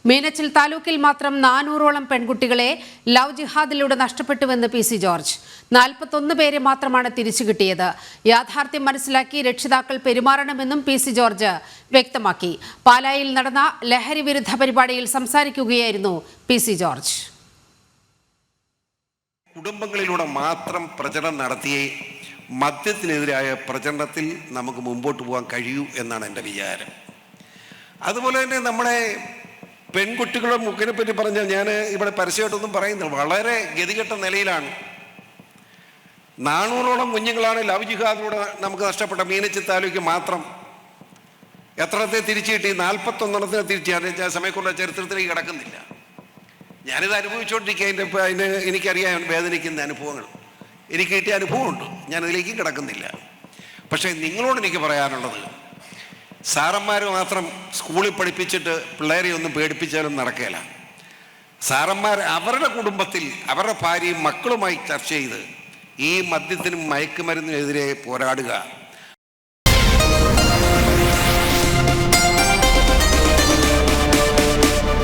മീനച്ചിൽ താലൂക്കിൽ മാത്രം 400ഓളം പെൺകുട്ടികളെ ലവ് ജിഹാദിലൂടെ നഷ്ടപ്പെട്ടുവെന്ന് പി സി ജോർജ്. 41 പേരെ മാത്രമാണ് തിരിച്ചു കിട്ടിയത്. യാഥാർത്ഥ്യം മനസ്സിലാക്കി രക്ഷിതാക്കൾ പെരുമാറണമെന്നും പി സി ജോർജ് വ്യക്തമാക്കി. പാലായിൽ നടന്ന ലഹരി വിരുദ്ധ പരിപാടിയിൽ സംസാരിക്കുകയായിരുന്നു പി സി ജോർജ്. കുടുംബങ്ങളിലൂടെ മാത്രം പ്രചരണം നടത്തിയേ മദ്യത്തിനെതിരായ പ്രചരണത്തിൽ നമുക്ക് മുമ്പോട്ട് പോകാൻ കഴിയൂ എന്നാണ് എൻ്റെ വിചാരം. അതുപോലെ തന്നെ നമ്മുടെ പെൺകുട്ടികളുടെ മുക്കിനെ പറ്റി പറഞ്ഞാൽ ഞാൻ ഇവിടെ പരസ്യമായിട്ടൊന്നും പറയുന്നില്ല, വളരെ ഗതികെട്ട നിലയിലാണ്. 400ഓളം കുഞ്ഞുങ്ങളാണ് ലവ് ജിഹാദിലൂടെ നമുക്ക് നഷ്ടപ്പെട്ട. മീനച്ചിൽ താലൂക്ക് മാത്രം എത്രത്തെ തിരിച്ചു കിട്ടി? 41 തിരിച്ചു. സമയക്കുള്ള ചരിത്രത്തിലേക്ക് കിടക്കുന്നില്ല. ഞാനിത് അനുഭവിച്ചുകൊണ്ടിരിക്കുക. അതിന് എനിക്കറിയാൻ വേദനിക്കുന്ന അനുഭവങ്ങൾ എനിക്ക് കിട്ടിയ അനുഭവമുണ്ട്. ഞാനതിലേക്ക് കിടക്കുന്നില്ല. പക്ഷേ നിങ്ങളോട് എനിക്ക് പറയാനുള്ളത്, സാറന്മാർ മാത്രം സ്കൂളിൽ പഠിപ്പിച്ചിട്ട് പിള്ളേരെ ഒന്നും പേടിപ്പിച്ചാലും നടക്കുകയില്ല. സാറന്മാർ അവരുടെ കുടുംബത്തിൽ അവരുടെ ഭാര്യയും മക്കളുമായി ചർച്ച ചെയ്ത് ഈ മദ്യത്തിനും മയക്കുമരുന്നിനെതിരെ പോരാടുക.